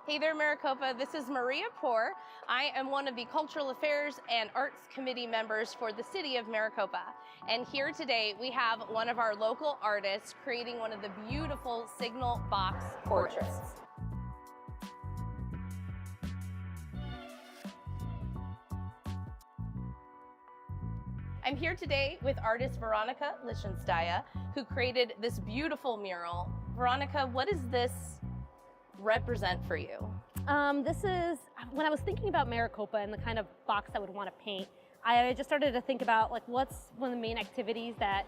Hey there, Maricopa. This is Maria Poor. I am one of the Cultural Affairs and Arts Committee members for the City of Maricopa. And here today we have one of our local artists creating one of the beautiful signal box portraits. I'm here today with artist Veronica Lichtenstein, who created this beautiful mural. Veronica, what does this represent for you? This is, when I was thinking about Maricopa and the kind of box I would want to paint, I just started to think about what's one of the main activities that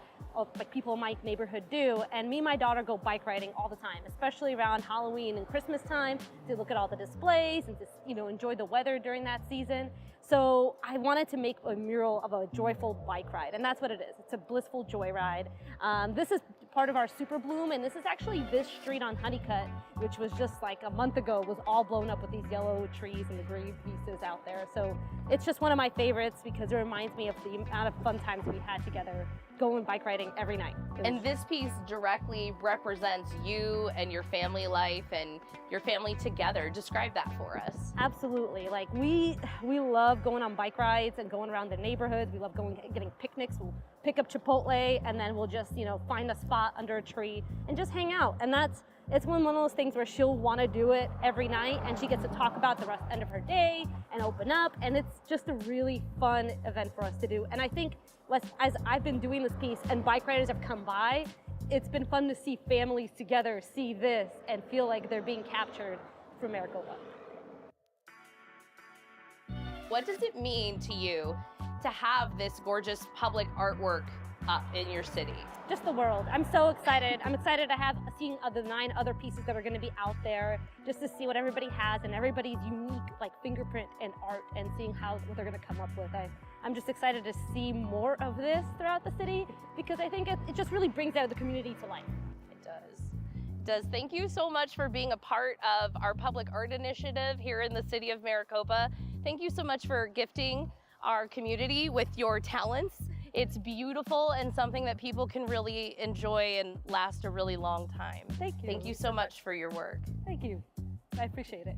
people in my neighborhood do. And me and my daughter go bike riding all the time, especially around Halloween and Christmas time, to look at all the displays and to enjoy the weather during that season. So I wanted to make a mural of a joyful bike ride, and that's what it is. It's a blissful joyride. This is part of our Super Bloom, and this is actually this street on Honeycutt, which was just like a month ago, was all blown up with these yellow trees and the green pieces out there. So it's just one of my favorites because it reminds me of the amount of fun times we had together going bike riding every night. And this piece directly represents you and your family life and your family together. Describe that for us. Absolutely. We love going on bike rides and going around the neighborhoods. We love getting picnics. We'll pick up Chipotle and then we'll just, find a spot under a tree and just hang out. And it's one of those things where she'll want to do it every night and she gets to talk about the end of her day and open up, and it's just a really fun event for us to do. And I think as I've been doing this piece and bike riders have come by, it's been fun to see families together see this and feel like they're being captured from Maricopa. What does it mean to you to have this gorgeous public artwork up in your city? Just the world. I'm so excited. I'm excited to seeing the 9 other pieces that are going to be out there, just to see what everybody has and everybody's unique fingerprint and art, and seeing what they're going to come up with. I'm just excited to see more of this throughout the city because I think it just really brings out the community to life. It does. Thank you so much for being a part of our public art initiative here in the city of Maricopa. Thank you so much for gifting our community with your talents. It's beautiful and something that people can really enjoy and last a really long time. Thank you. Thank you so much for your work. Thank you. I appreciate it.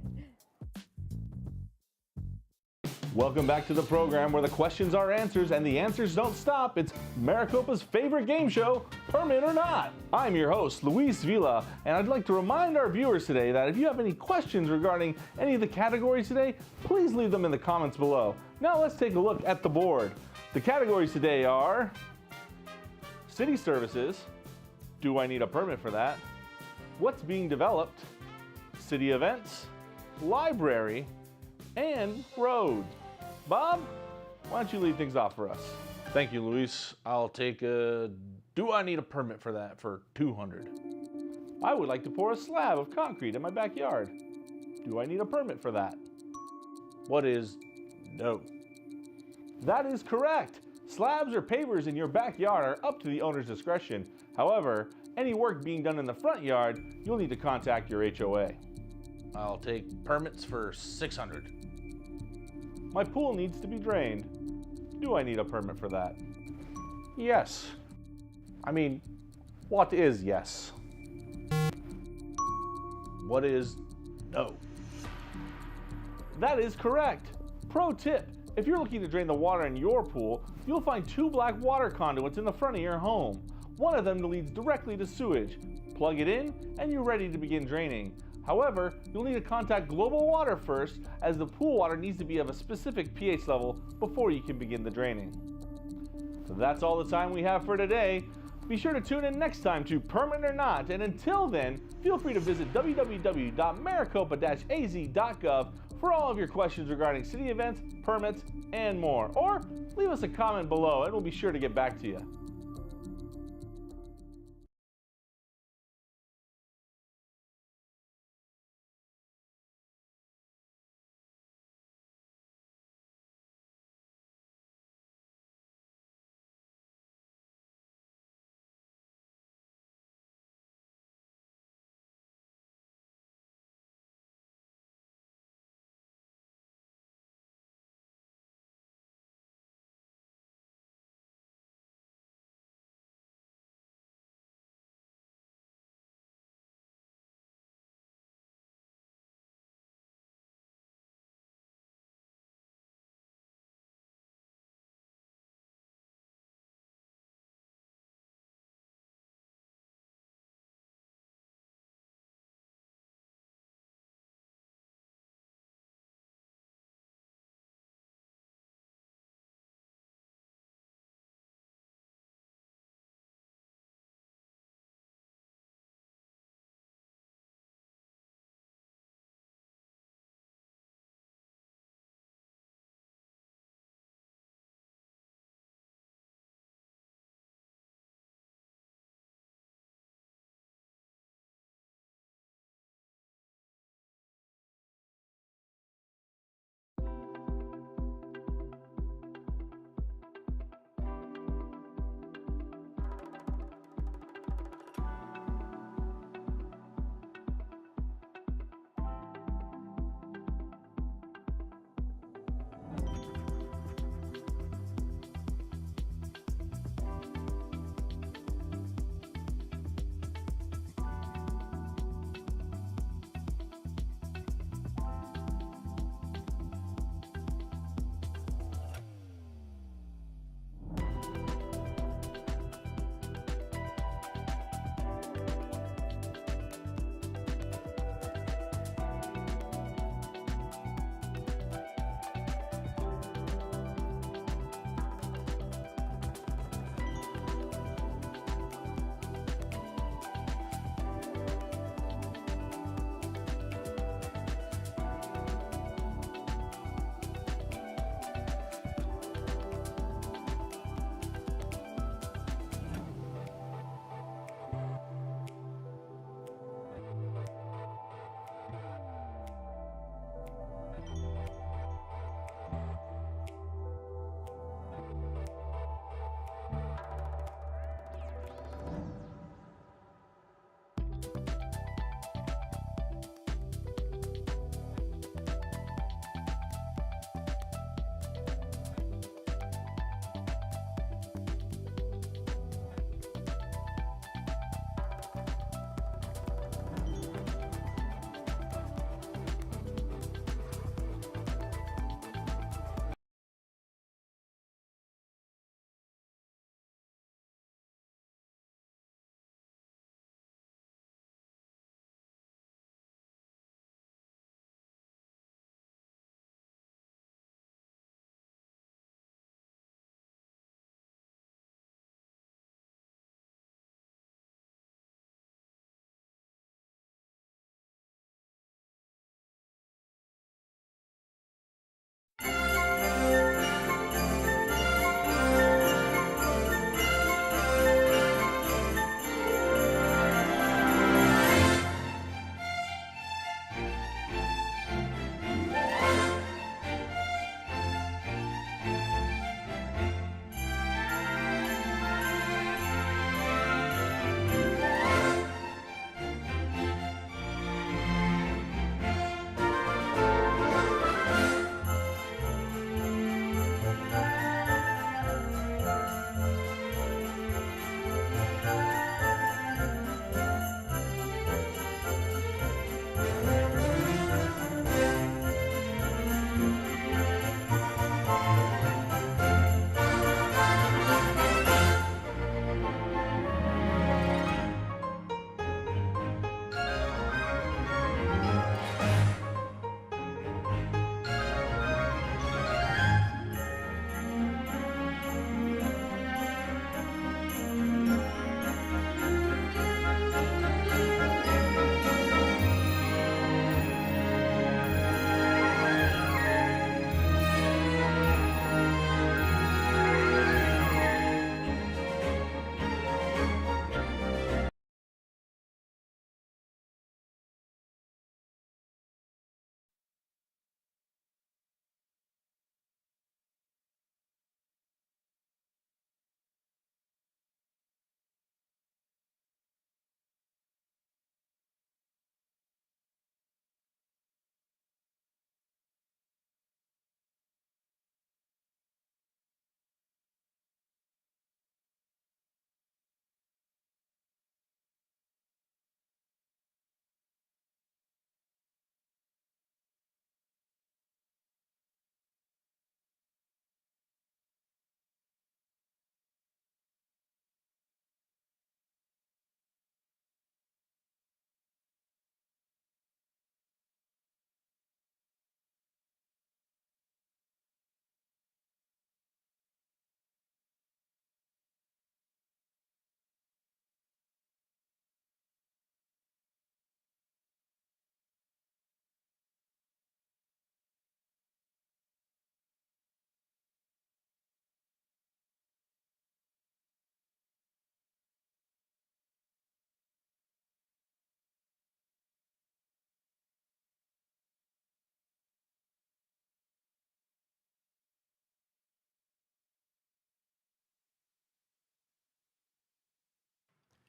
Welcome back to the program where the questions are answers and the answers don't stop. It's Maricopa's favorite game show, Permit or Not. I'm your host, Luis Vila, and I'd like to remind our viewers today that if you have any questions regarding any of the categories today, please leave them in the comments below. Now let's take a look at the board. The categories today are city services, do I need a permit for that? What's being developed? City events, library, and road. Bob, why don't you lead things off for us? Thank you, Luis. I'll take do I need a permit for that for 200? I would like to pour a slab of concrete in my backyard. Do I need a permit for that? What is no? That is correct. Slabs or pavers in your backyard are up to the owner's discretion. However, any work being done in the front yard, you'll need to contact your HOA. I'll take permits for 600. My pool needs to be drained. Do I need a permit for that? Yes. I mean, what is yes? What is no? That is correct. Pro tip, if you're looking to drain the water in your pool, you'll find 2 black water conduits in the front of your home. One of them leads directly to sewage. Plug it in and you're ready to begin draining. However, you'll need to contact Global Water first, as the pool water needs to be of a specific pH level before you can begin the draining. That's all the time we have for today. Be sure to tune in next time to Permit or Not, and until then, feel free to visit www.maricopa-az.gov for all of your questions regarding city events, permits, and more. Or leave us a comment below and we'll be sure to get back to you.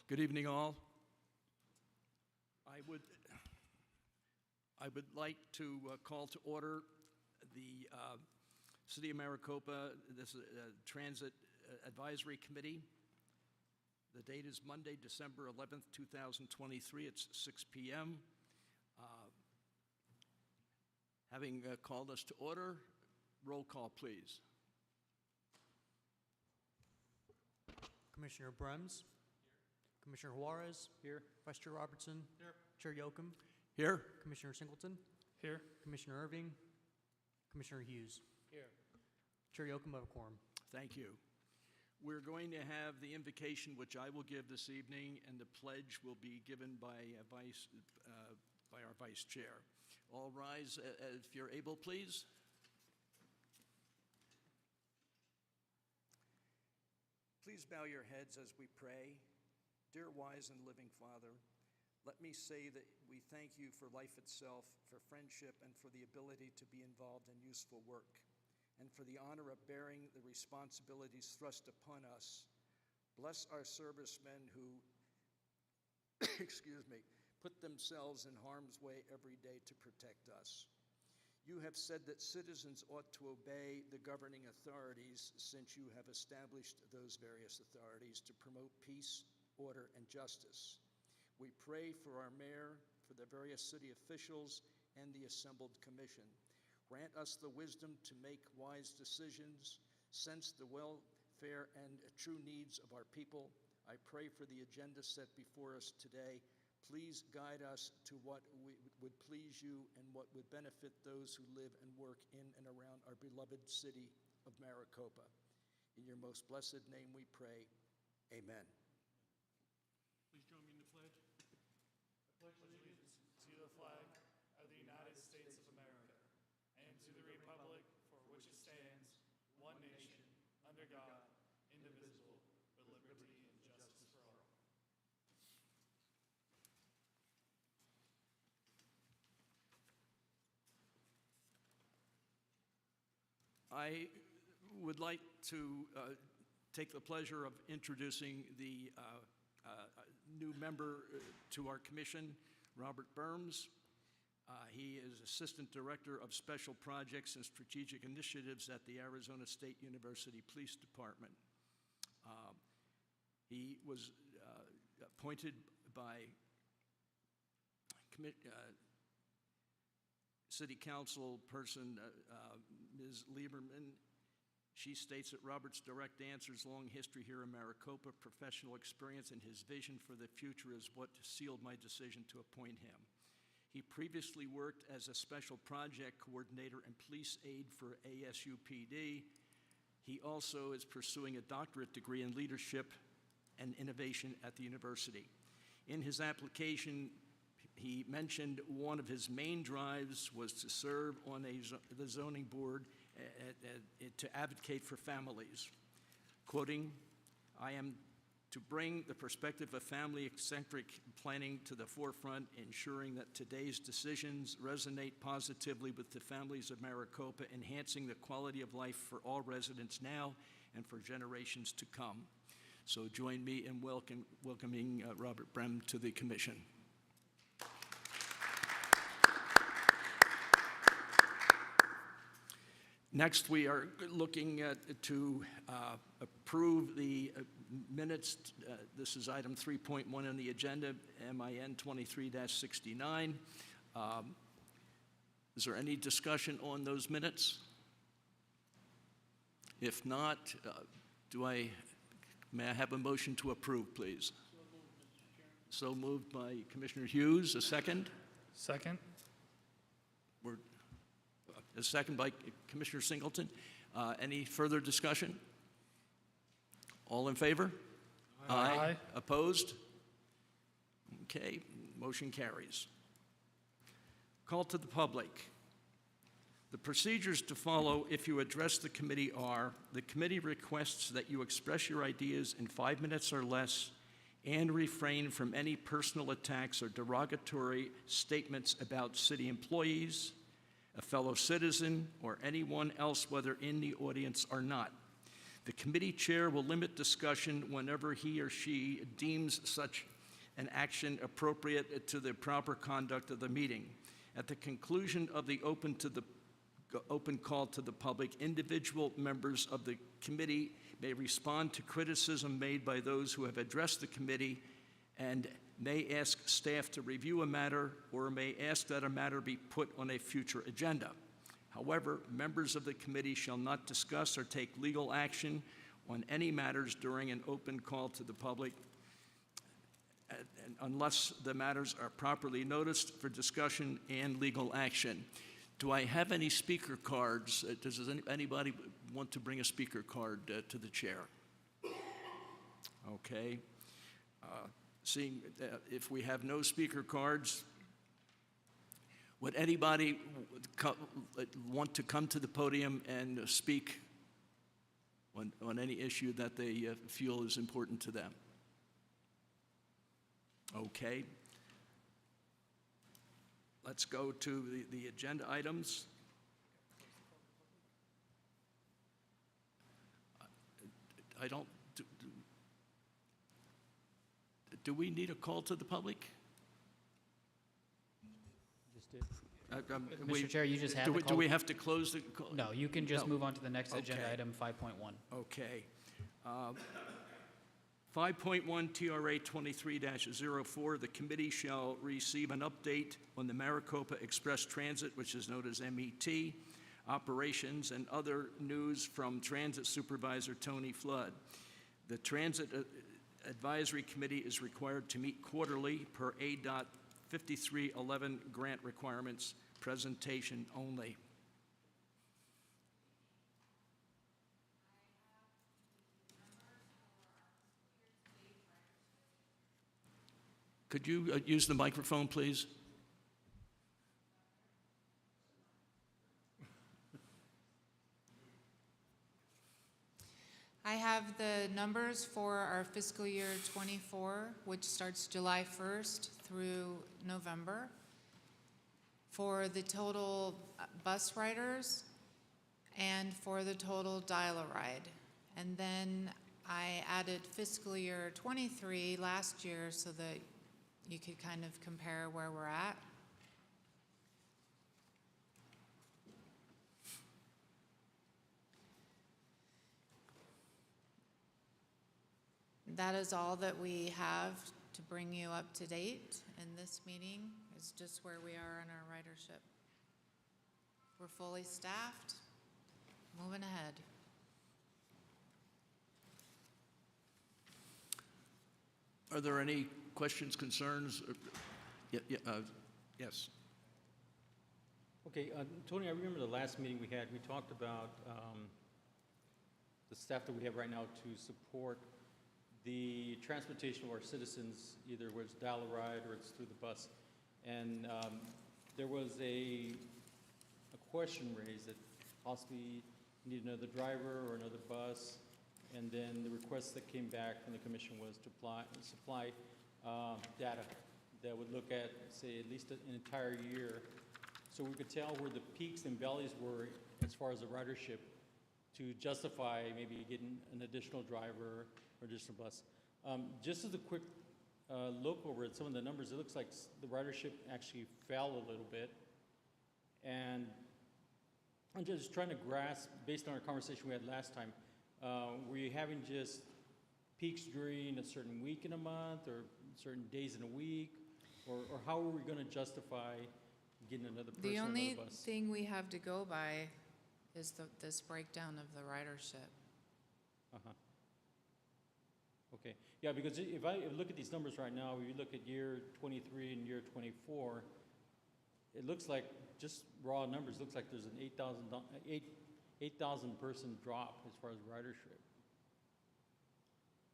Good evening, all. I would like to call to order the City of Maricopa, this Transit Advisory Committee. The date is Monday, December 11th, 2023. It's 6 p.m. Having called us to order, roll call, please. Commissioner Brems. Commissioner Juarez. Here. Vice Chair Robertson. Here. Chair Yoakum. Here. Commissioner Singleton. Here. Commissioner Irving. Commissioner Hughes. Here. Chair Yoakum, of a quorum. Thank you. We're going to have the invocation, which I will give this evening, and the pledge will be given by our Vice Chair. All rise if you're able, please. Please bow your heads as we pray. Dear wise and living Father, let me say that we thank you for life itself, for friendship, and for the ability to be involved in useful work, and for the honor of bearing the responsibilities thrust upon us. Bless our servicemen who, excuse me, put themselves in harm's way every day to protect us. You have said that citizens ought to obey the governing authorities, since you have established those various authorities to promote peace, order, and justice. We pray for our mayor, for the various city officials, and the assembled commission. Grant us the wisdom to make wise decisions, sense the welfare and true needs of our people. I pray for the agenda set before us today. Please guide us to what would please you and what would benefit those who live and work in and around our beloved city of Maricopa. In your most blessed name we pray. Amen. Please join me in the pledge. I pledge allegiance to the flag of the United States of America and to the republic for which it stands, one nation, under God, indivisible, with liberty and justice for all. I would like to take the pleasure of introducing the new member to our commission, Robert Burns. He is Assistant Director of Special Projects and Strategic Initiatives at the Arizona State University Police Department. He was appointed by City Council person, Ms. Lieberman. She states that Robert's direct answers, long history here in Maricopa, professional experience, and his vision for the future is what sealed my decision to appoint him. He previously worked as a special project coordinator and police aide for ASUPD. He also is pursuing a doctorate degree in leadership and innovation at the university. In his application, he mentioned one of his main drives was to serve on the zoning board to advocate for families. Quoting, "I am to bring the perspective of family-centric planning to the forefront, ensuring that today's decisions resonate positively with the families of Maricopa, enhancing the quality of life for all residents now and for generations to come." So join me in welcoming Robert Brem to the commission. Next, we are looking to approve the minutes. This is item 3.1 on the agenda, MIN 23-69. Is there any discussion on those minutes? If not, may I have a motion to approve, please? So moved by Commissioner Hughes. A second? Second. A second by Commissioner Singleton. Any further discussion? All in favor? Aye. Opposed? Okay, motion carries. Call to the public. The procedures to follow if you address the committee are: the committee requests that you express your ideas in 5 minutes or less and refrain from any personal attacks or derogatory statements about city employees, a fellow citizen, or anyone else, whether in the audience or not. The committee chair will limit discussion whenever he or she deems such an action appropriate to the proper conduct of the meeting. At the conclusion of the open call to the public, individual members of the committee may respond to criticism made by those who have addressed the committee and may ask staff to review a matter or may ask that a matter be put on a future agenda. However, members of the committee shall not discuss or take legal action on any matters during an open call to the public unless the matters are properly noticed for discussion and legal action. Do I have any speaker cards? Does anybody want to bring a speaker card to the chair? Okay. Seeing if we have no speaker cards, would anybody want to come to the podium and speak on any issue that they feel is important to them? Okay. Let's go to the agenda items. I don't, do we need a call to the public? Just did. Mr. Chair, you just had do the we, call. do we have to close the call? No, you can just No. move on to the next agenda Okay. item, 5.1. Okay. 5.1 TRA 23-04, the committee shall receive an update on the Maricopa Express Transit, which is known as MET, operations and other news from Transit Supervisor Tony Flood. The Transit Advisory Committee is required to meet quarterly per ADOT 5311 grant requirements, presentation only. Could you use the microphone, please? I have the numbers for our fiscal year '24, which starts July 1st through November, for the total bus riders and for the total dial-a-ride. And then I added fiscal year '23 last year so that you could kind of compare where we're at. That is all that we have to bring you up to date in this meeting, is just where we are in our ridership. We're fully staffed, moving ahead. Are there any questions, concerns? Yes. Okay, Tony, I remember the last meeting we had, we talked about the staff that we have right now to support the transportation of our citizens, either whether it's dial-a-ride or it's through the bus. And there was a question raised that possibly you need another driver or another bus. And then the request that came back from the commission was to supply data that would look at, say, at least an entire year, so we could tell where the peaks and valleys were as far as the ridership to justify maybe getting an additional driver or additional bus. Just as a quick look over at some of the numbers, it looks like the ridership actually fell a little bit. And I'm just trying to grasp, based on our conversation we had last time, were you having just peaks during a certain week in a month or certain days in a week? Or how are we going to justify getting another person The on only the bus? thing we have to go by is this breakdown of the ridership. Uh-huh. Okay. Yeah, because if I look at these numbers right now, you look at year 23 and year 24, it looks like, just raw numbers, looks like there's an 8,000 person drop as far as ridership.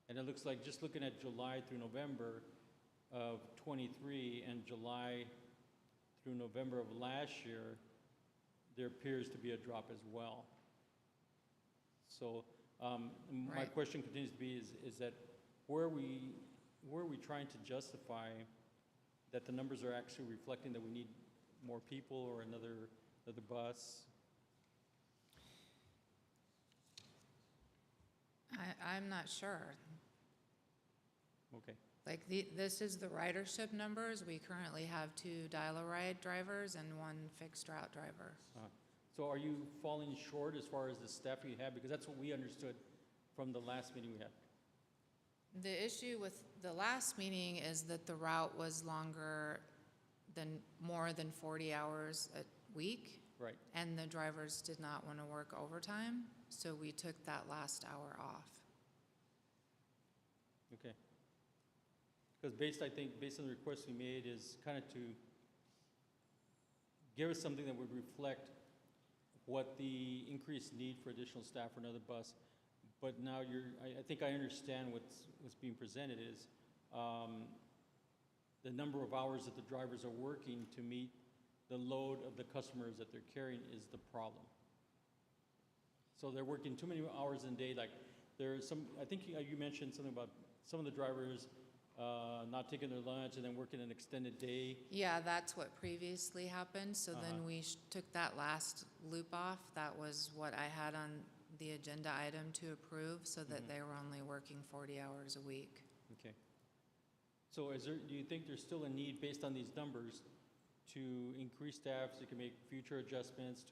And it looks like, just looking at July through November of 23 and July through November of last year, there appears to be a drop as well. So my Right. question continues to be is that where are we trying to justify that the numbers are actually reflecting that we need more people or another bus? I'm not sure. Okay. Like, this is the ridership numbers. We currently have 2 dial-a-ride drivers and 1 fixed route driver. So are you falling short as far as the staff you have? Because that's what we understood from the last meeting we had. The issue with the last meeting is that the route was longer than, more than 40 hours a week. Right. And the drivers did not want to work overtime, so we took that last hour off. Okay. Because I think based on the request we made is kind of to give us something that would reflect what the increased need for additional staff for another bus. But now I think I understand what's being presented is the number of hours that the drivers are working to meet the load of the customers that they're carrying is the problem. So they're working too many hours in a day. Like there's some, I think you mentioned something about some of the drivers not taking their lunch and then working an extended day. Yeah, that's what previously happened, so then we took that last loop off. That was what I had on the agenda item to approve, so that they were only working 40 hours a week. Okay. So do you think there's still a need based on these numbers to increase staff so you can make future adjustments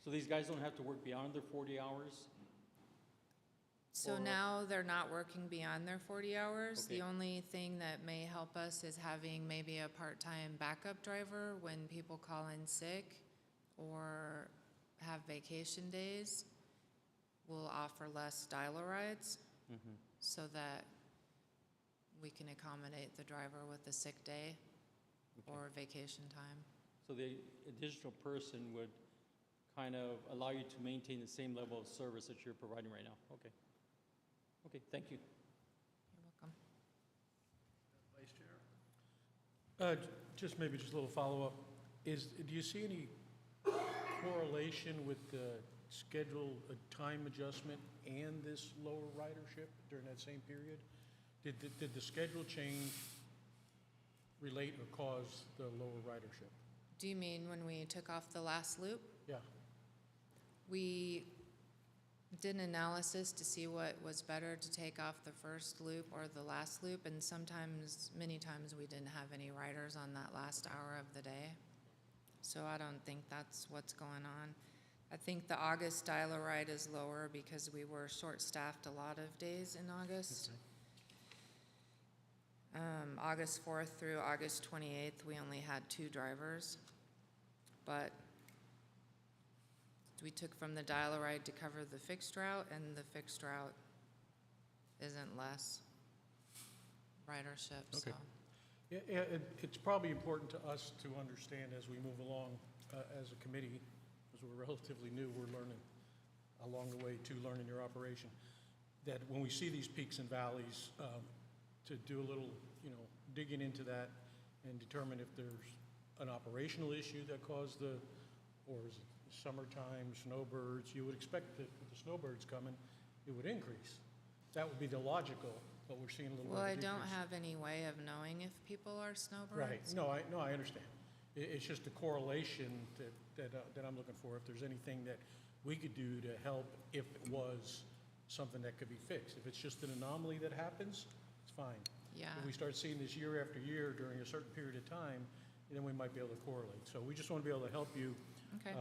so these guys don't have to work beyond their 40 hours? So now they're not working beyond their 40 hours. Okay. The only thing that may help us is having maybe a part-time backup driver when people call in sick or have vacation days. We'll offer less dial-a-rides so that we can accommodate the driver with a sick day or vacation time. So the additional person would kind of allow you to maintain the same level of service that you're providing right now. Okay. Okay, thank you. You're welcome. Vice Chair? Just maybe just a little follow-up. Do you see any correlation with the schedule, time adjustment and this lower ridership during that same period? Did the schedule change relate or cause the lower ridership? Do you mean when we took off the last loop? Yeah. We did an analysis to see what was better to take off the first loop or the last loop, and many times we didn't have any riders on that last hour of the day. So I don't think that's what's going on. I think the August dial-a-ride is lower because we were short-staffed a lot of days in August. Okay. August 4th through August 28th, we only had 2 drivers, but we took from the dial-a-ride to cover the fixed route, and the fixed route isn't less ridership, Okay. so. Yeah, it's probably important to us to understand as we move along as a committee, because we're relatively new, we're learning along the way to learning your operation, that when we see these peaks and valleys, to do a little, digging into that and determine if there's an operational issue that caused or is it summertime, snowbirds. You would expect that with the snowbirds coming, it would increase. That would be the logical, but we're seeing a little Well, bit I of a don't decrease. have any way of knowing if people are snowbirds. Right, no, I understand. It's just a correlation that I'm looking for, if there's anything that we could do to help if it was something that could be fixed. If it's just an anomaly that happens, it's fine. Yeah. If we start seeing this year after year during a certain period of time, then we might be able to correlate. So we just want to be able to help you Okay.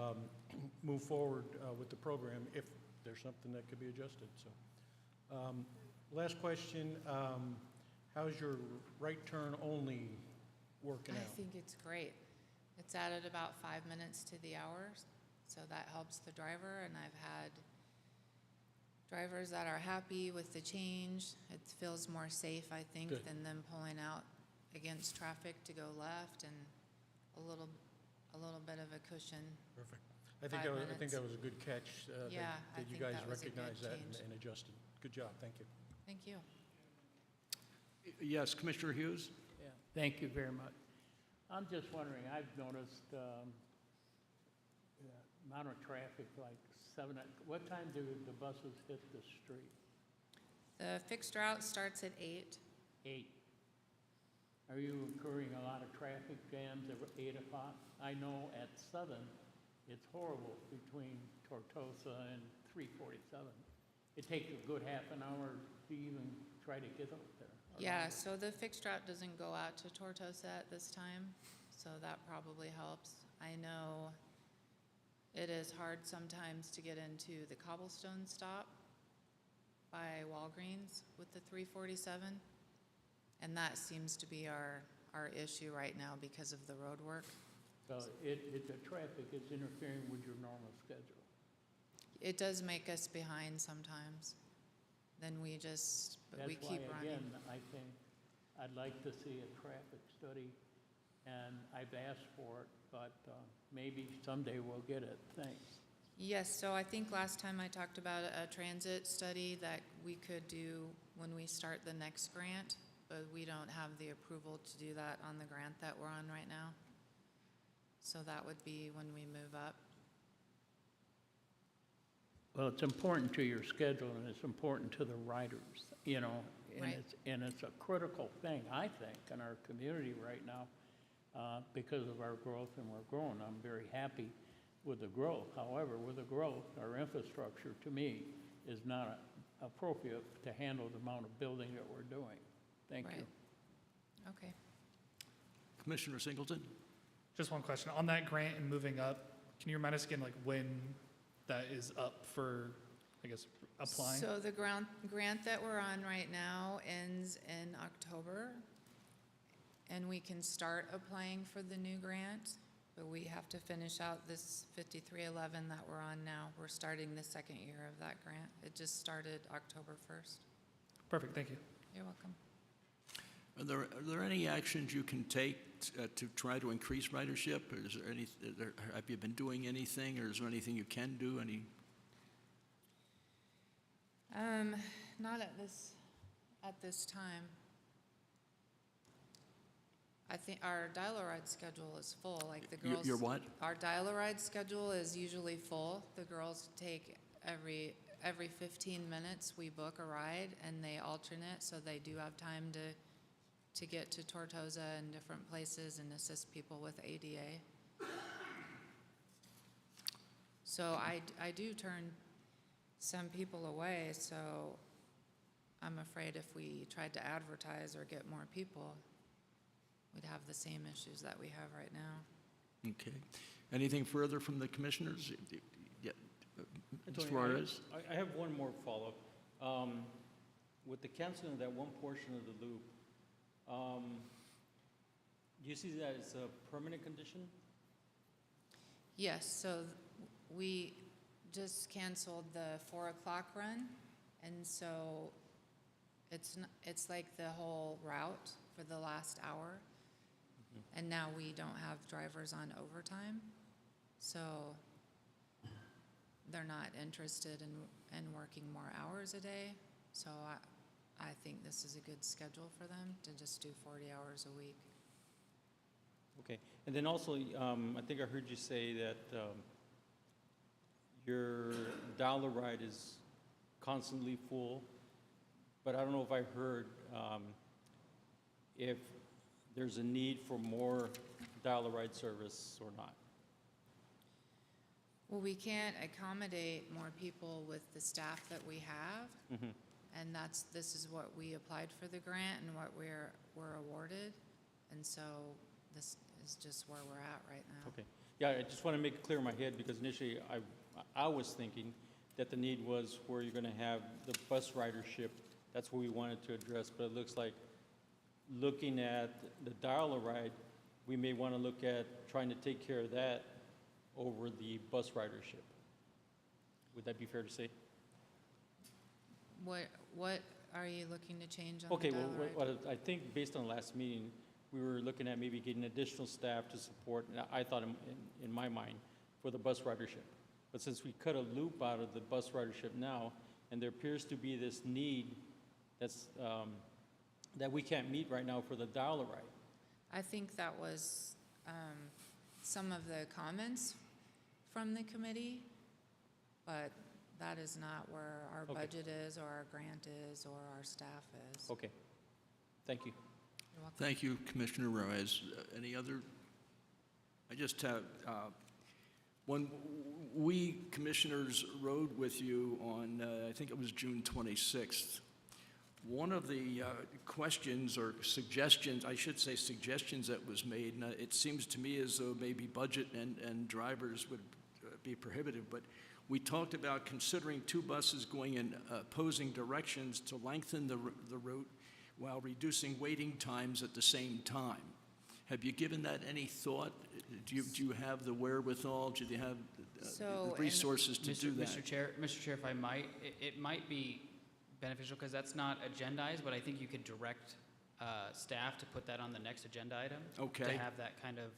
move forward with the program if there's something that could be adjusted. So, last question, how's your right turn only working I out? think it's great. It's added about 5 minutes to the hour, so that helps the driver, and I've had drivers that are happy with the change. It feels more safe, I think, Good. than them pulling out against traffic to go left, and a little bit of a cushion. Perfect. 5 I think that minutes. was a good catch, Yeah, I that you think guys that was a good recognized that change. and adjusted. Good job, thank you. Thank you. Yes, Commissioner Hughes? Yeah, thank you very much. I'm just wondering, I've noticed the amount of traffic, like what time do the buses hit the street? The fixed route starts at 8. 8. Are you incurring a lot of traffic jams at 8 o'clock? I know at Southern, it's horrible between Tortosa and 347. it takes a good half an hour to even try to get up there. or Yeah, longer. so the fixed route doesn't go out to Tortosa at this time, so that probably helps. I know it is hard sometimes to get into the cobblestone stop by Walgreens with the 347, and that seems to be our issue right now because of the road work. So the traffic is interfering with your normal schedule. It does make us behind sometimes. Then we keep running. That's why, again, I think I'd like to see a traffic study, and I've asked for it, but maybe someday we'll get it. Thanks. Yes, so I think last time I talked about a transit study that we could do when we start the next grant, but we don't have the approval to do that on the grant that we're on right now. So that would be when we move up. Well, it's important to your schedule, and it's important to the riders, you know, and Right. it's a critical thing, I think, in our community right now, because of our growth, and we're growing. I'm very happy with the growth. However, with the growth, our infrastructure, to me, is not appropriate to handle the amount of building that we're doing. Thank you. Right. Okay. Commissioner Singleton? Just one question. On that grant and moving up, can you remind us again, like when that is up for, I guess, applying? So the grant that we're on right now ends in October, and we can start applying for the new grant, but we have to finish out this 5311 that we're on now. We're starting the second year of that grant. It just started October 1st. Perfect, thank you. You're welcome. Are there any actions you can take to try to increase ridership? Or is there have you been doing anything, or is there anything you can do? Not at this time. I think our dial-a-ride schedule is full, like the girls. Your what? Our dial-a-ride schedule is usually full. The girls take every 15 minutes, we book a ride, and they alternate, so they do have time to get to Tortosa and different places and assist people with ADA. So I do turn some people away, so I'm afraid if we tried to advertise or get more people, we'd have the same issues that we have right now. Okay. Anything further from the commissioners? Yeah. Ms. Antonio, Suarez? I have one more follow-up. With the canceling of that one portion of the loop, do you see that as a permanent condition? Yes, so we just canceled the 4 o'clock run, and so it's like the whole route for the last hour. And now we don't have drivers on overtime, so they're not interested in working more hours a day. So I think this is a good schedule for them to just do 40 hours a week. Okay, and then also, I think I heard you say that your dollar ride is constantly full, but I don't know if I heard if there's a need for more dollar ride service or not. Well, we can't accommodate more people with the staff that we have. Mm-hmm. And this is what we applied for the grant and what we're awarded. And so this is just where we're at right now. Okay. Yeah, I just want to make it clear in my head, because initially I was thinking that the need was where you're going to have the bus ridership. That's what we wanted to address, but it looks like looking at the dial-a-ride, we may want to look at trying to take care of that over the bus ridership. Would that be fair to say? What are you looking to change on Okay, the well, dial-a-ride? what I think based on the last meeting, we were looking at maybe getting additional staff to support, and I thought in my mind, for the bus ridership. But since we cut a loop out of the bus ridership now, and there appears to be this need that's, that we can't meet right now for the dial-a-ride. I think that was some of the comments from the committee, but that is not where our Okay. budget is, or our grant is, or our staff is. Okay, thank you. You're welcome. Thank you, Commissioner Ruiz. Any other? I just have, When we commissioners rode with you on, I think it was June 26th, one of the questions or suggestions, I should say suggestions that was made, and it seems to me as though maybe budget and drivers would be prohibitive, but we talked about considering two buses going in opposing directions to lengthen the route while reducing waiting times at the same time. Have you given that any thought? Do you have the wherewithal? Do you have the resources to do that? Mr. Chair, if I might, it might be beneficial because that's not agendized, but I think you could direct staff to put that on the next agenda item. Okay. To have that kind of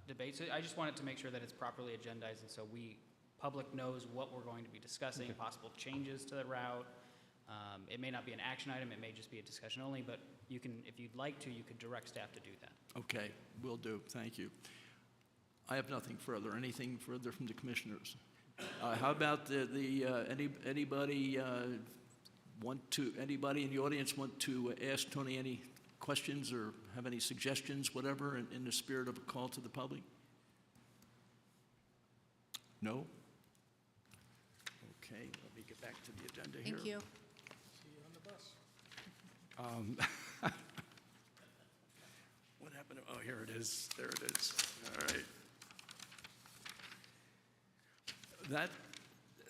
debate. So I just wanted to make sure that it's properly agendized, and so public knows what we're going to be discussing, possible changes to the route. It may not be an action item, it may just be a discussion only, but you can, if you'd like to, you could direct staff to do that. Okay, will do. Thank you. I have nothing further. Anything further from the commissioners? How about anybody in the audience want to ask Tony any questions or have any suggestions, whatever, in the spirit of a call to the public? No? Okay, let me get back to the agenda here. Thank you. See you on the bus. What happened? Oh, here it is. There it is. All right. That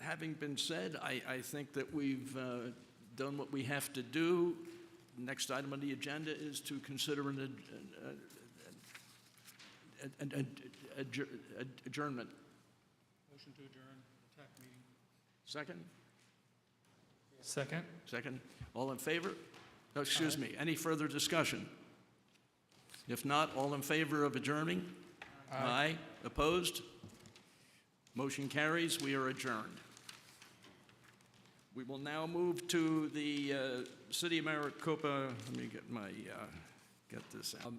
having been said, I think that we've done what we have to do. Next item on the agenda is to consider an adjournment. Motion to adjourn, attack meeting. Second? Second. Second. All in favor? Oh, excuse me. Any further discussion? If not, all in favor of adjourning? Aye. Opposed? Motion carries. We are adjourned. We will now move to the City of Maricopa. Let me get this out.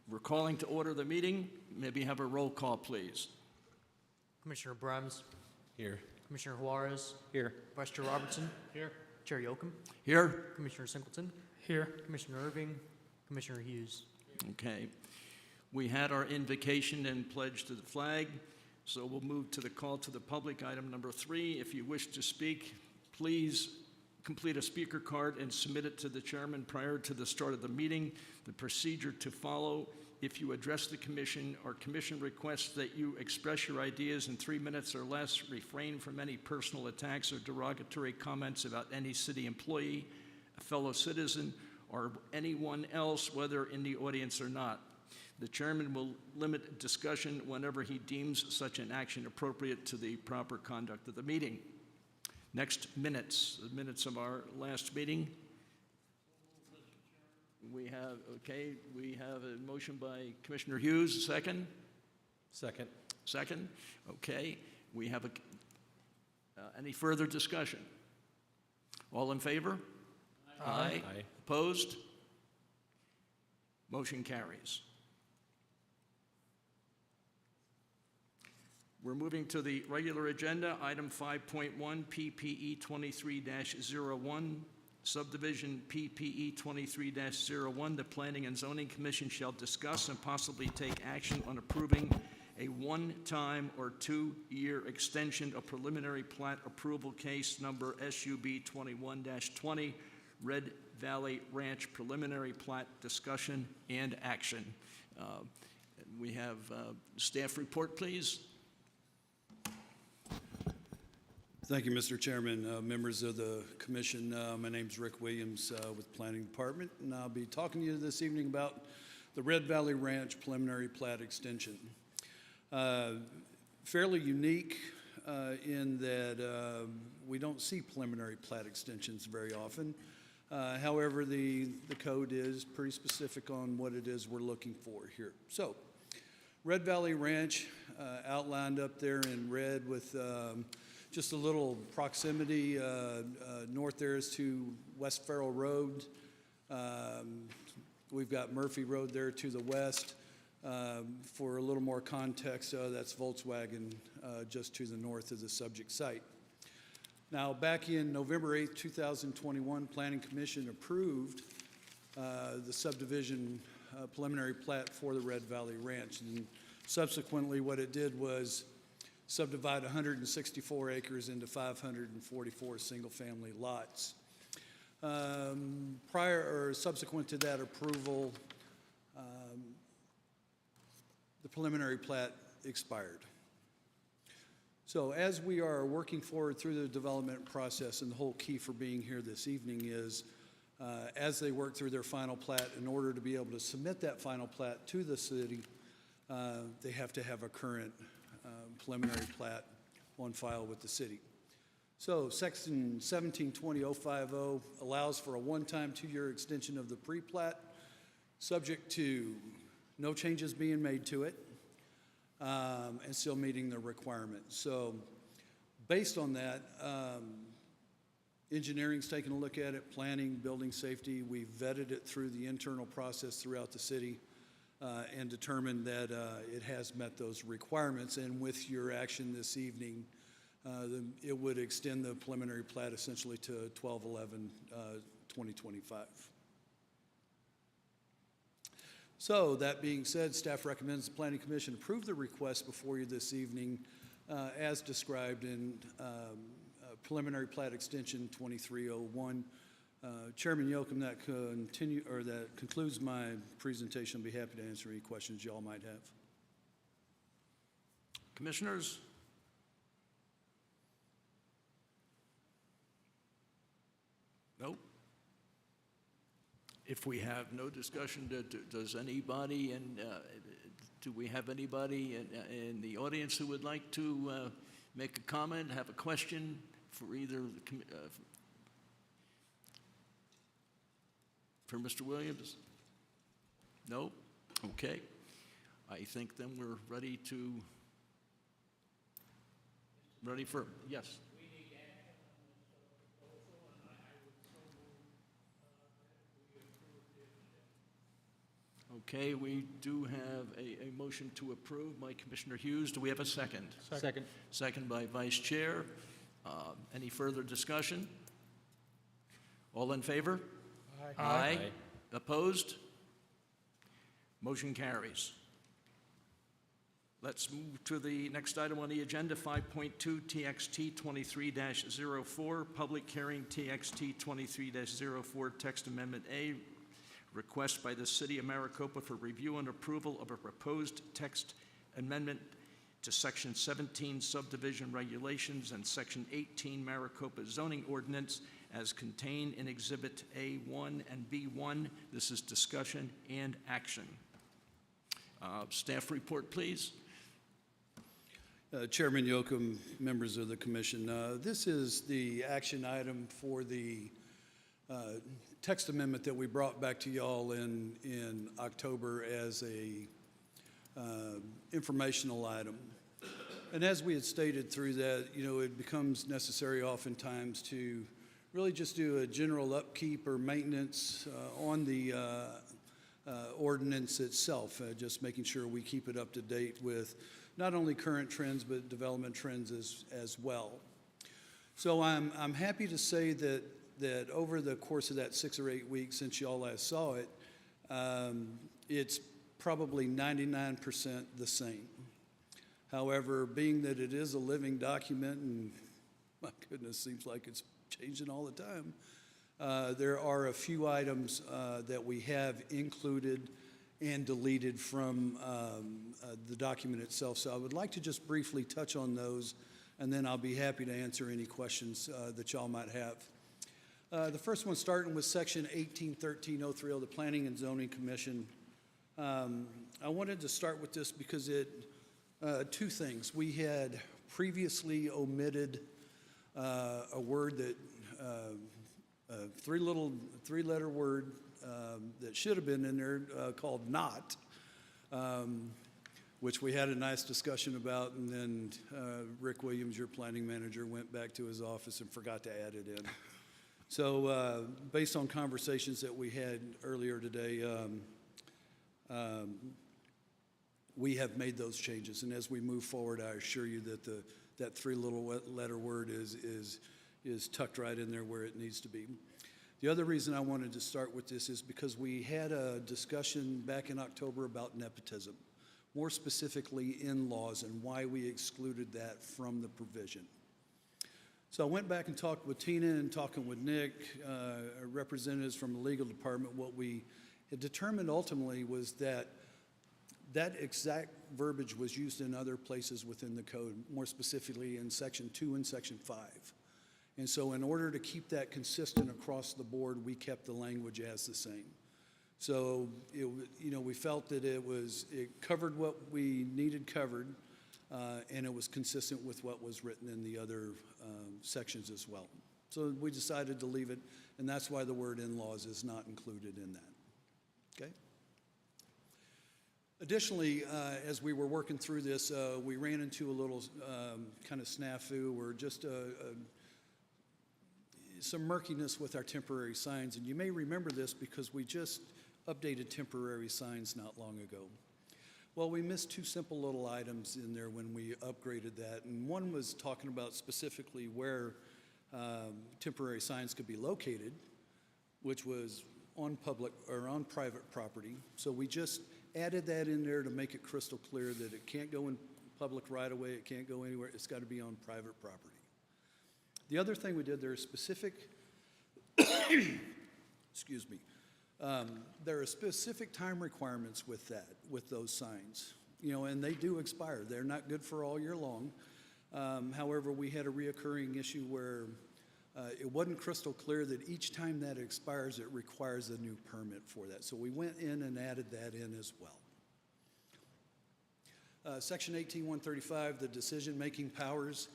We're calling to order the meeting. Maybe have a roll call, please. Commissioner Brems. Here. Commissioner Juarez. Here. Vice Chair Robertson. Here. Chair Yocum. Here? Commissioner Singleton. Here. Commissioner Irving. Commissioner Hughes. Okay. We had our invocation and pledge to the flag, so we'll move to the call to the public. Item number 3, if you wish to speak, please complete a speaker card and submit it to the chairman prior to the start of the meeting. The procedure to follow: if you address the commission or commission requests that you express your ideas in 3 minutes or less, refrain from any personal attacks or derogatory comments about any city employee, a fellow citizen, or anyone else, whether in the audience or not. The chairman will limit discussion whenever he deems such an action appropriate to the proper conduct of the meeting. Next, minutes. The minutes of our last meeting. We have a motion by Commissioner Hughes, second? Second. Second, okay. We have any further discussion? All in favor? Aye. Aye. Opposed? Motion carries. We're moving to the regular agenda, item 5.1, PPE 23-01, subdivision PPE 23-01. The Planning and Zoning Commission shall discuss and possibly take action on approving a one-time or 2-year extension of preliminary plat approval case number SUB 21-20, Red Valley Ranch preliminary plat discussion and action. We have staff report, please. Thank you, Mr. Chairman, members of the commission. My name's Rick Williams with Planning Department, and I'll be talking to you this evening about the Red Valley Ranch preliminary plat extension. Fairly unique in that we don't see preliminary plat extensions very often. However, the code is pretty specific on what it is we're looking for here. So, Red Valley Ranch outlined up there in red with just a little proximity. North there is to West Farrell Road. We've got Murphy Road there to the west. For a little more context, that's Volkswagen just to the north of the subject site. Now, back in November 8th, 2021, Planning Commission approved the subdivision preliminary plat for the Red Valley Ranch. And subsequently, what it did was subdivide 164 acres into 544 single-family lots. Prior or subsequent to that approval, the preliminary plat expired. So as we are working forward through the development process, and the whole key for being here this evening is as they work through their final plat, in order to be able to submit that final plat to the city, they have to have a current preliminary plat on file with the city. So Section 1720.050 allows for a one-time 2-year extension of the pre-plat, subject to no changes being made to it, and still meeting the requirements. So based on that, engineering's taken a look at it, planning, building safety. We've vetted it through the internal process throughout the city and determined that it has met those requirements. And with your action this evening, it would extend the preliminary plat essentially to 12/11/2025. So that being said, staff recommends the Planning Commission approve the request before you this evening as described in preliminary plat extension 2301. Chairman Yocum, that concludes my presentation. I'll be happy to answer any questions y'all might have. Commissioners? Nope. If we have no discussion, does anybody, and do we have anybody in the audience who would like to make a comment, have a question for either for Mr. Williams? No? Okay. I think then we're ready for, yes. Okay, we do have a motion to approve by Commissioner Hughes. Do we have a second? Second. Second by Vice Chair. Any further discussion? All in favor? Aye. Aye. Opposed? Motion carries. Let's move to the next item on the agenda, 5.2 TXT 23-04, Public Hearing TXT 23-04, Text Amendment A, request by the City of Maricopa for review and approval of a proposed text amendment to Section 17 subdivision regulations and Section 18 Maricopa zoning ordinance as contained in Exhibit A1 and B1. This is discussion and action. Staff report, please. Chairman Yocum, members of the commission, this is the action item for the text amendment that we brought back to y'all in October as a informational item. And as we had stated through that, it becomes necessary oftentimes to really just do a general upkeep or maintenance on the ordinance itself, just making sure we keep it up to date with not only current trends but development trends as well. So I'm happy to say that over the course of that 6 or 8 weeks since y'all last saw it, it's probably 99% the same. However, being that it is a living document, and my goodness, seems like it's changing all the time, there are a few items that we have included and deleted from the document itself. So I would like to just briefly touch on those, and then I'll be happy to answer any questions that y'all might have. The first one, starting with Section 1813.03 of the Planning and Zoning Commission. I wanted to start with this because two things. We had previously omitted a word that, three-letter word that should have been in there called not, which we had a nice discussion about, and then Rick Williams, your planning manager, went back to his office and forgot to add it in. So based on conversations that we had earlier today, we have made those changes. And as we move forward, I assure you that that three-letter word is tucked right in there where it needs to be. The other reason I wanted to start with this is because we had a discussion back in October about nepotism. more specifically in-laws, and why we excluded that from the provision. So I went back and talked with Tina and talking with Nick, representatives from the legal department. What we had determined ultimately was that that exact verbiage was used in other places within the code, more specifically in Section 2 and Section 5. And so in order to keep that consistent across the board, we kept the language as the same. So, we felt that it covered what we needed covered, and it was consistent with what was written in the other sections as well. So we decided to leave it, and that's why the word in-laws is not included in that. Okay? Additionally, as we were working through this, we ran into a little kind of snafu, or just some murkiness with our temporary signs. And you may remember this because we just updated temporary signs not long ago. Well, we missed two simple little items in there when we upgraded that. And one was talking about specifically where temporary signs could be located, which was on public or on private property. So we just added that in there to make it crystal clear that it can't go in public right away, it can't go anywhere, it's got to be on private property. The other thing we did, there are specific, excuse me, there are specific time requirements with that, with those signs, and they do expire. They're not good for all year long. However, we had a reoccurring issue where it wasn't crystal clear that each time that expires, it requires a new permit for that. So we went in and added that in as well. Section 18-135, the decision-making powers.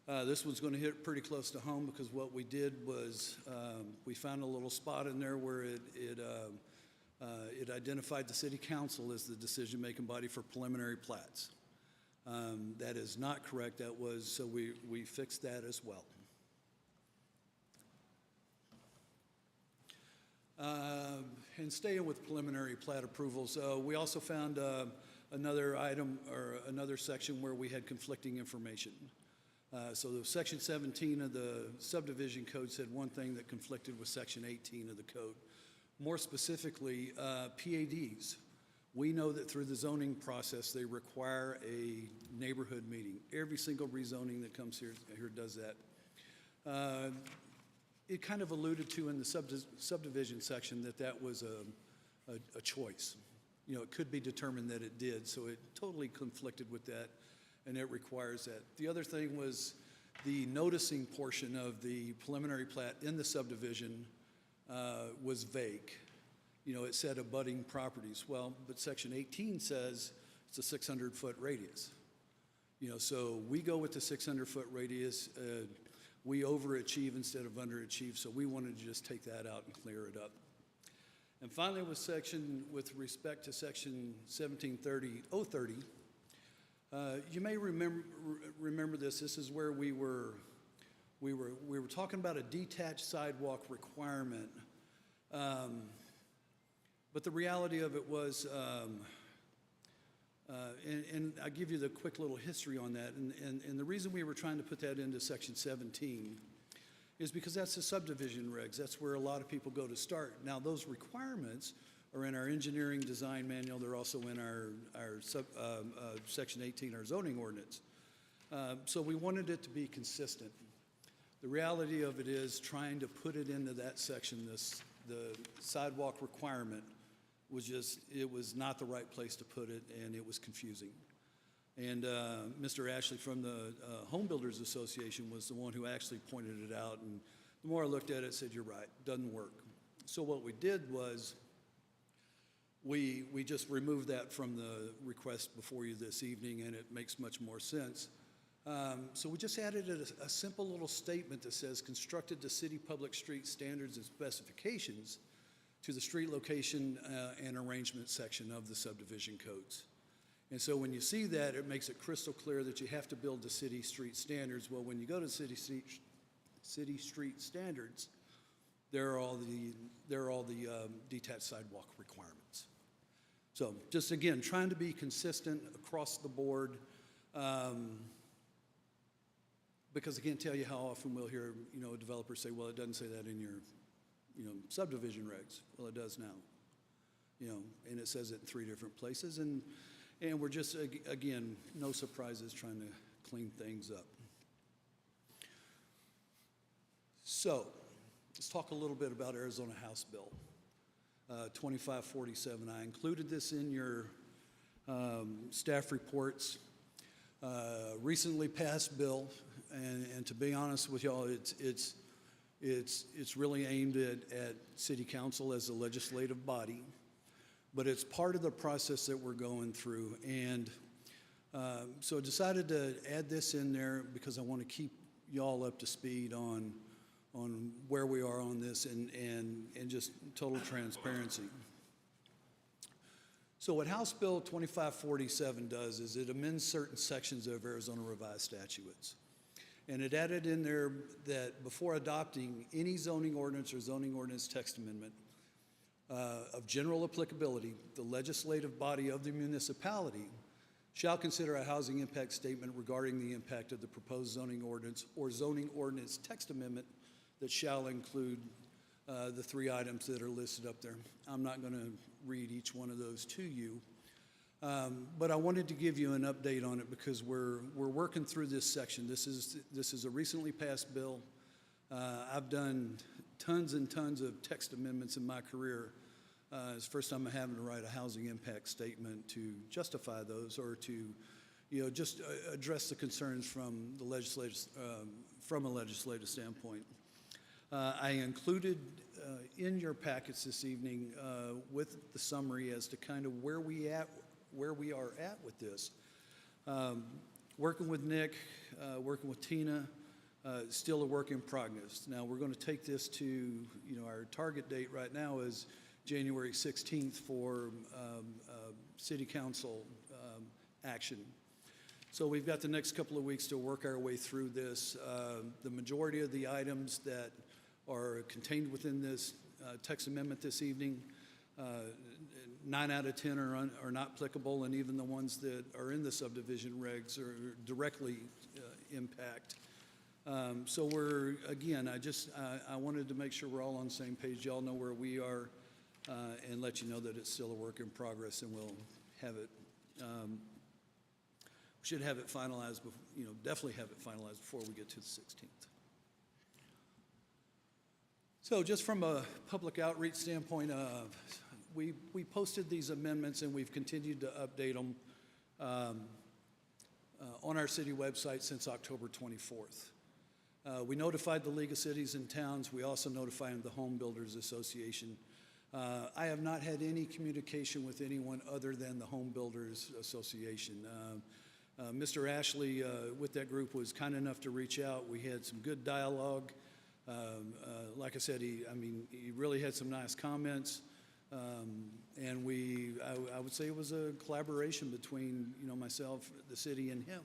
This one's going to hit pretty close to home because what we did was we found a little spot in there where it identified the city council as the decision-making body for preliminary plats. That is not correct. So we fixed that as well. And staying with preliminary plat approvals, we also found another item or another section where we had conflicting information. So the Section 17 of the subdivision code said one thing that conflicted with Section 18 of the code. More specifically, PADs. We know that through the zoning process, they require a neighborhood meeting. Every single rezoning that comes here does that. It kind of alluded to in the subdivision section that was a choice. It could be determined that it did, so it totally conflicted with that, and it requires that. The other thing was the noticing portion of the preliminary plat in the subdivision was vague. It said abutting properties. Well, but Section 18 says it's a 600-foot radius. So we go with the 600-foot radius. We overachieve instead of underachieve, so we wanted to just take that out and clear it up. And finally, with respect to Section 1730, you may remember this. This is where we were talking about a detached sidewalk requirement, but the reality of it was, and I'll give you the quick little history on that. And the reason we were trying to put that into Section 17 is because that's the subdivision regs. That's where a lot of people go to start. Now, those requirements are in our engineering design manual. They're also in our Section 18, our zoning ordinance. So we wanted it to be consistent. The reality of it is trying to put it into that section, the sidewalk requirement, it was not the right place to put it, and it was confusing. And Mr. Ashley from the Home Builders Association was the one who actually pointed it out, and the more I looked at it, I said, you're right, doesn't work. So what we did was we just removed that from the request before you this evening, and it makes much more sense. So we just added a simple little statement that says, constructed to city public street standards and specifications to the street location and arrangement section of the subdivision codes. And so when you see that, it makes it crystal clear that you have to build the city street standards. Well, when you go to city street standards, there are all the detached sidewalk requirements. So just again, trying to be consistent across the board, because I can't tell you how often we'll hear a developer say, well, it doesn't say that in your subdivision regs. Well, it does now. And it says it in 3 different places. And And we're just, again, no surprises, trying to clean things up. So, let's talk a little bit about Arizona House Bill 2547. I included this in your staff reports. Recently passed bill, and to be honest with y'all, it's really aimed at City Council as a legislative body, but it's part of the process that we're going through. And so I decided to add this in there because I want to keep y'all up to speed on where we are on this and just total transparency. So what House Bill 2547 does is it amends certain sections of Arizona Revised Statutes. And it added in there that before adopting any zoning ordinance or zoning ordinance text amendment of general applicability, the legislative body of the municipality shall consider a housing impact statement regarding the impact of the proposed zoning ordinance or zoning ordinance text amendment that shall include the 3 items that are listed up there. I'm not going to read each one of those to you, but I wanted to give you an update on it because we're working through this section. This is a recently passed bill. I've done tons and tons of text amendments in my career. It's the first time I'm having to write a housing impact statement to justify those or to, just address the concerns from the from a legislative standpoint. I included in your packets this evening with the summary as to kind of where we are at with this. Working with Nick, working with Tina, still a work in progress. Now we're going to take this to, our target date right now is January 16th for City Council action. So we've got the next couple of weeks to work our way through this. The majority of the items that are contained within this text amendment this evening, 9 out of 10 are not applicable, and even the ones that are in the subdivision regs are directly impact. So I wanted to make sure we're all on the same page. Y'all know where we are, and let you know that it's still a work in progress, and we'll have it. We should have it finalized, definitely have it finalized before we get to the 16th. So just from a public outreach standpoint, we posted these amendments and we've continued to update them on our city website since October 24th. We notified the League of Cities and Towns. We also notified the Home Builders Association. I have not had any communication with anyone other than the Home Builders Association. Mr. Ashley with that group was kind enough to reach out. We had some good dialogue. Like I said, he really had some nice comments. And I would say it was a collaboration between, myself, the city, and him.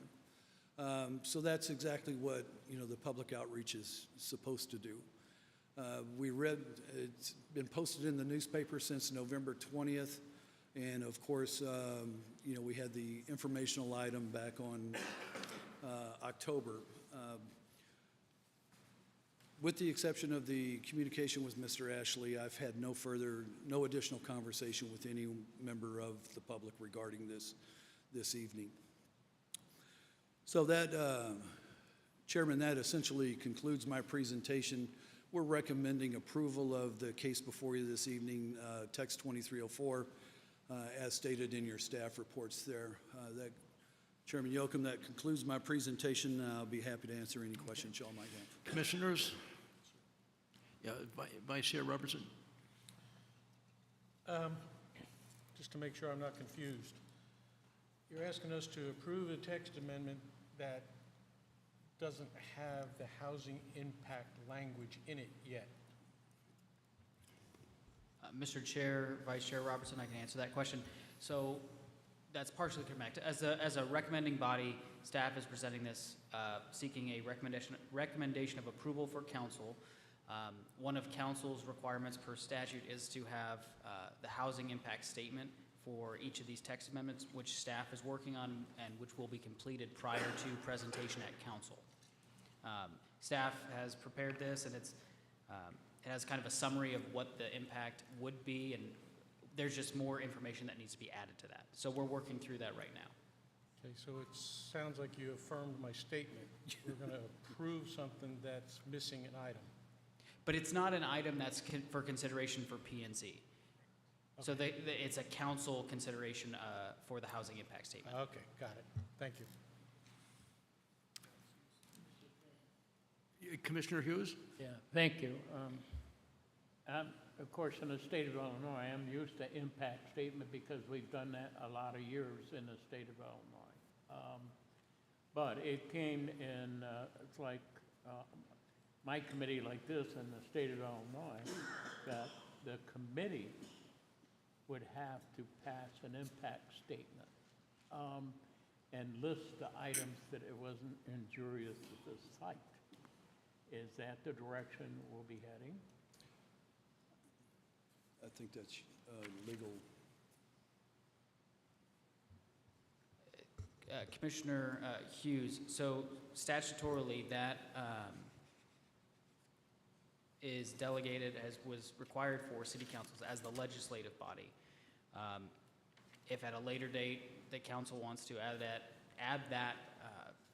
So that's exactly what, the public outreach is supposed to do. It's been posted in the newspaper since November 20th. And of course, we had the informational item back on October. With the exception of the communication with Mr. Ashley, I've had no additional conversation with any member of the public regarding this evening. So Chairman, that essentially concludes my presentation. We're recommending approval of the case before you this evening, text 2304, as stated in your staff reports there. Chairman Yoakum, that concludes my presentation. I'll be happy to answer any questions y'all might have. Commissioners? Yeah, Vice Chair Robertson. Just to make sure I'm not confused, you're asking us to approve a text amendment that doesn't have the housing impact language in it yet. Mr. Chair, Vice Chair Robertson, I can answer that question. So that's partially correct. As a recommending body, staff is presenting this, seeking a recommendation of approval for council. One of council's requirements per statute is to have the housing impact statement for each of these text amendments, which staff is working on and which will be completed prior to presentation at council. Staff has prepared this, and it has kind of a summary of what the impact would be and there's just more information that needs to be added to that. So we're working through that right now. Okay, so it sounds like you affirmed my statement. We're going to approve something that's missing an item. But it's not an item that's for consideration for P&Z. So it's a council consideration for the housing impact statement. Okay, got it. Thank you. Commissioner Hughes? Yeah, thank you. Of course, in the state of Illinois, I am used to impact statement because we've done that a lot of years in the state of Illinois. But it came in, it's like my committee like this in the state of Illinois, that the committee would have to pass an impact statement and list the items that it wasn't injurious to the site. Is that the direction we'll be heading? I think that's legal. Commissioner Hughes, so statutorily that is delegated as was required for city councils as the legislative body. If at a later date the council wants to add that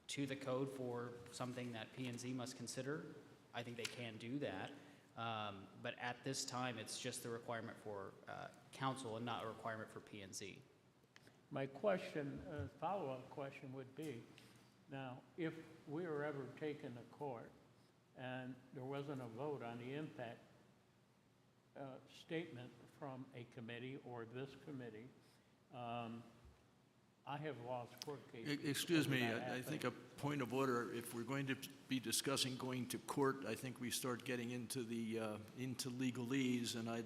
to the code for something that P&Z must consider, I think they can do that. But at this time, it's just the requirement for council and not a requirement for P&Z. My question, follow-up question would be, now, if we were ever taken to court and there wasn't a vote on the impact statement from a committee or this committee, I have lost court cases. Excuse me, I think a point of order. If we're going to be discussing going to court, I think we start getting into the into legalese, and I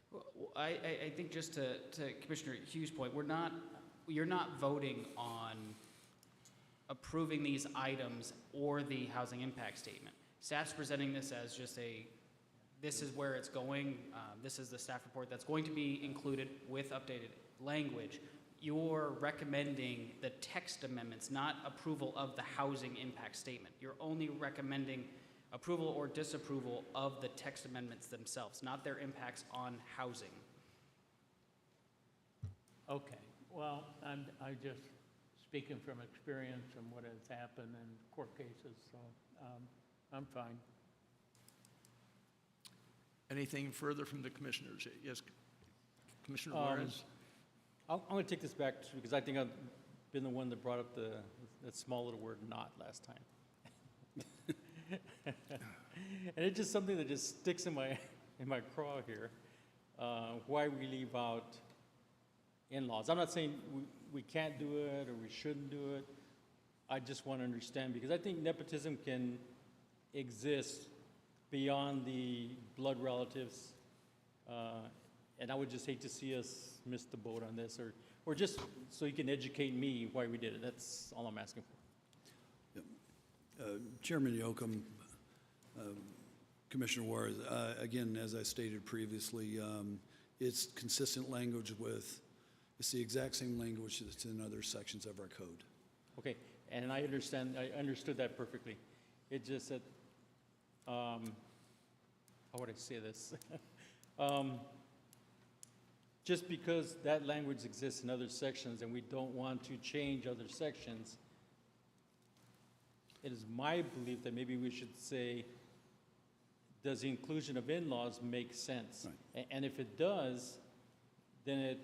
think just to Commissioner Hughes' point, you're not voting on approving these items or the housing impact statement. Staff's presenting this as just this is where it's going. This is the staff report that's going to be included with updated language. You're recommending the text amendments, not approval of the housing impact statement. You're only recommending approval or disapproval of the text amendments themselves, not their impacts on housing. Okay, well, I'm just speaking from experience and what has happened in court cases, so I'm fine. anything further from the commissioners? Yes, Commissioner Juarez? I'm going to take this back because I think I've been the one that brought up that small little word "not" last time. And it's just something that just sticks in my craw here. Why we leave out in-laws. I'm not saying we can't do it or we shouldn't do it. I just want to understand, because I think nepotism can exist beyond the blood relatives. And I would just hate to see us miss the boat on this, or just so you can educate me why we did it. That's all I'm asking for. Yep. Chairman Yoakum, Commissioner Juarez, again, as I stated previously, it's consistent language it's the exact same language that's in other sections of our code. Okay, and I understood that perfectly. It just that, how would I say this? Just because that language exists in other sections and we don't want to change other sections, it is my belief that maybe we should say, does the inclusion of in-laws make sense? Right. And if it does, then it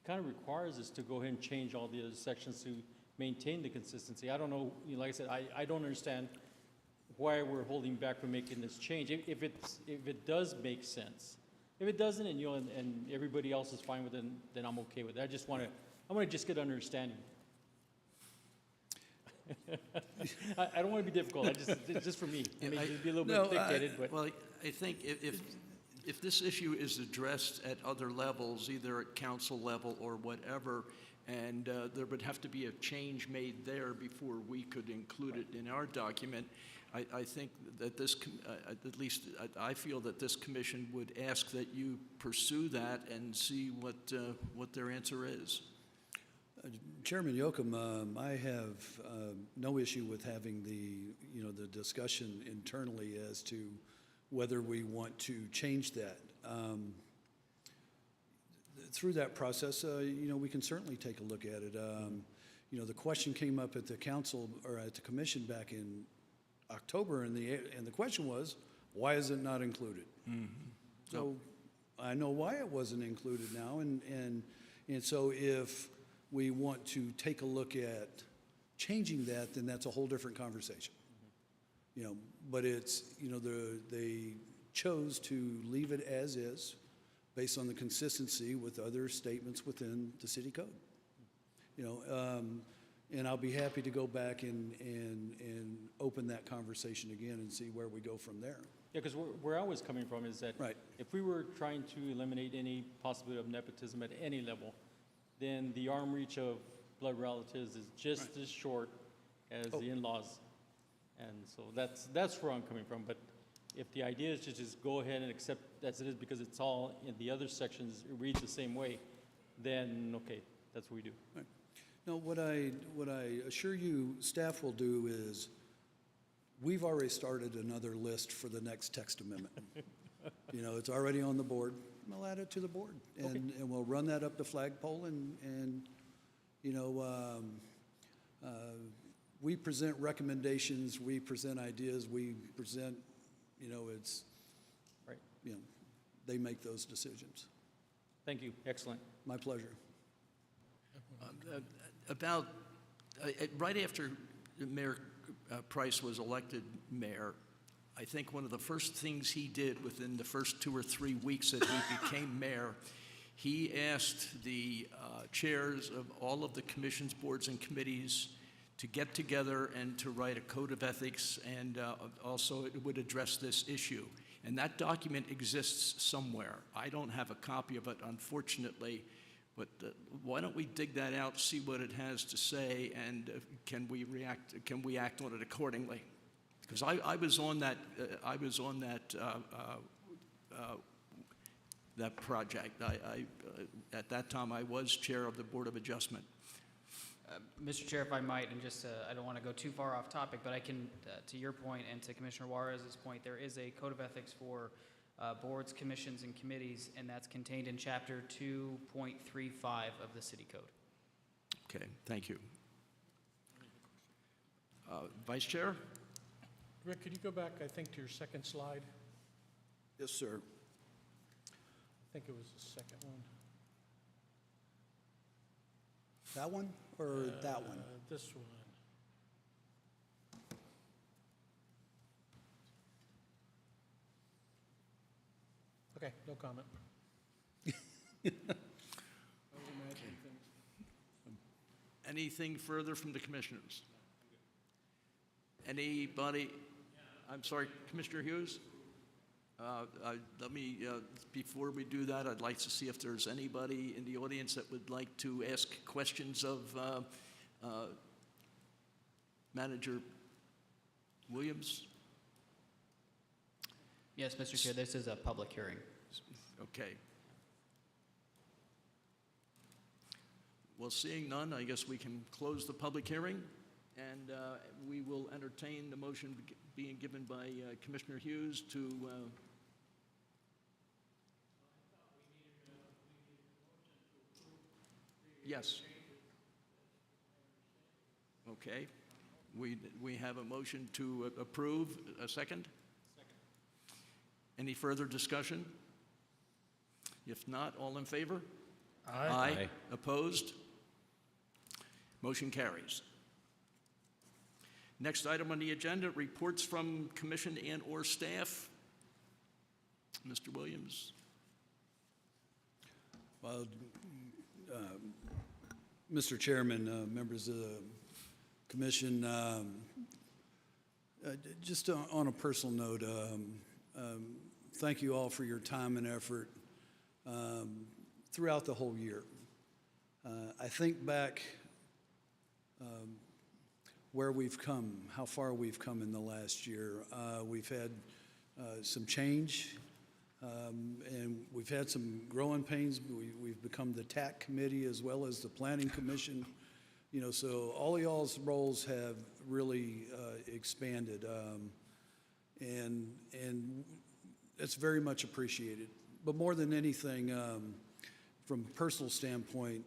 kind of requires us to go ahead and change all the other sections to maintain the consistency. I don't know, like I said, I don't understand why we're holding back from making this change. If it does make sense. If it doesn't, and everybody else is fine with it, then I'm okay with it. I want to just get an understanding. I don't want to be difficult. It's just for me. I mean, it'd be a little bit thick-headed, but well, I think if this issue is addressed at other levels, either at council level or whatever, and there would have to be a change made there before we could include it in our document, I think that this, at least I feel that this commission would ask that you pursue that and see what their answer is. Chairman Yoakum, I have no issue with having the discussion internally as to whether we want to change that. through that process, we can certainly take a look at it. The question came up at the council or at the commission back in October, and the question was, why is it not included? So I know why it wasn't included now, and so if we want to take a look at changing that, then that's a whole different conversation. But it's, they chose to leave it as is based on the consistency with other statements within the city code. And I'll be happy to go back and open that conversation again and see where we go from there. Yeah, because where I was coming from is that Right. if we were trying to eliminate any possibility of nepotism at any level, then the arm reach of blood relatives is just as short as the in-laws. And so that's where I'm coming from. But if the idea is to just go ahead and accept as it is because it's all in the other sections, it reads the same way, then okay, that's what we do. Right. Now, what I assure you staff will do is, we've already started another list for the next text amendment. It's already on the board. We'll add it to the board, and we'll run that up the flagpole, and we present recommendations, we present ideas, we present, it's, right. They make those decisions. Thank you. Excellent. My pleasure. Right after Mayor Price was elected mayor, I think one of the first things he did within the first 2 or 3 weeks that he became mayor, he asked the chairs of all of the commissions, boards, and committees to get together and to write a code of ethics, and also it would address this issue. And that document exists somewhere. I don't have a copy of it, unfortunately, but why don't we dig that out, see what it has to say, and can we act on it accordingly? Because I was on that that project. At that time, I was chair of the Board of Adjustment. Mr. Chair, if I might, and just I don't want to go too far off topic, but I can, to your point and to Commissioner Juarez's point, there is a code of ethics for boards, commissions, and committees, and that's contained in Chapter 2.35 of the City Code. Okay, thank you. Vice Chair? Rick, could you go back, I think, to your second slide? Yes, sir. I think it was the second one. That one or that one? This one. Okay, no comment. Anything further from the commissioners? Anybody? I'm sorry, Commissioner Hughes? Let me, before we do that, I'd like to see if there's anybody in the audience that would like to ask questions of Manager Williams. Yes, Mr. Chair, this is a public hearing. Okay. Well, seeing none, I guess we can close the public hearing, and we will entertain the motion being given by Commissioner Hughes to yes. Okay. We have a motion to approve. A second? Second. Any further discussion? If not, all in favor? Aye. Aye. Opposed? Motion carries. Next item on the agenda, reports from commission and/or staff. Mr. Williams. Well, Mr. Chairman, members of the commission, just on a personal note, thank you all for your time and effort throughout the whole year. I think back where we've come, how far we've come in the last year. We've had some change, and we've had some growing pains. We've become the TAC committee as well as the planning commission. So all of y'all's roles have really expanded, and it's very much appreciated. But more than anything, from a personal standpoint,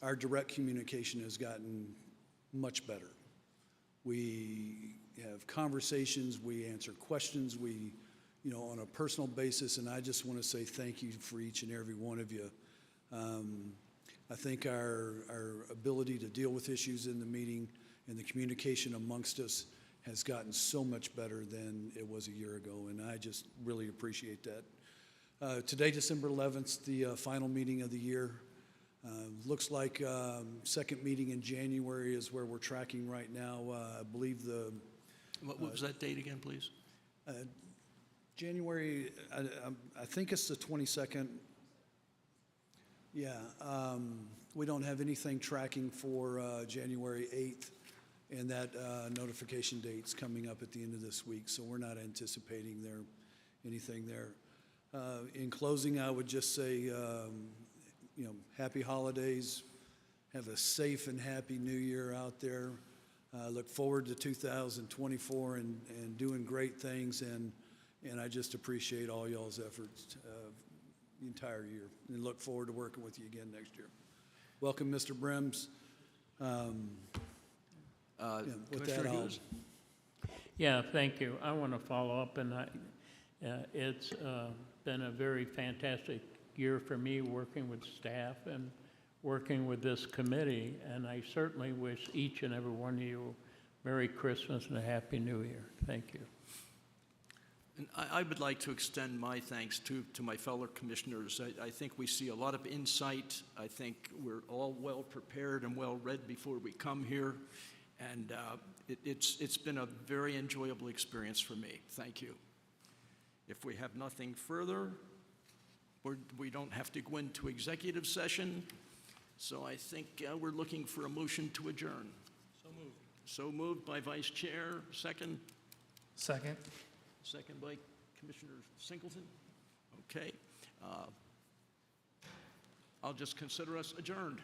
our direct communication has gotten much better. We have conversations, we answer questions, we, on a personal basis, and I just want to say thank you for each and every one of you. I think our ability to deal with issues in the meeting and the communication amongst us has gotten so much better than it was a year ago, and I just really appreciate that. Today, December 11th, the final meeting of the year. Looks like second meeting in January is where we're tracking right now. I believe the... What was that date again, please? January, I think it's the 22nd. Yeah, we don't have anything tracking for January 8th, and that notification date's coming up at the end of this week, so we're not anticipating anything there. In closing, I would just say, happy holidays. Have a safe and happy new year out there. Look forward to 2024 and doing great things, and I just appreciate all y'all's efforts the entire year, and look forward to working with you again next year. Welcome, Mr. Brims. With that, Yeah, thank you. I want to follow up, and it's been a very fantastic year for me working with staff and working with this committee, and I certainly wish each and every one of you Merry Christmas and a Happy New Year. Thank you. And I would like to extend my thanks to my fellow commissioners. I think we see a lot of insight. I think we're all well prepared and well read before we come here. And it's been a very enjoyable experience for me. Thank you. If we have nothing further, we don't have to go into executive session. So I think we're looking for a motion to adjourn. So moved. So moved by Vice Chair. Second? Second. Second by Commissioner Singleton. Okay. I'll just consider us adjourned.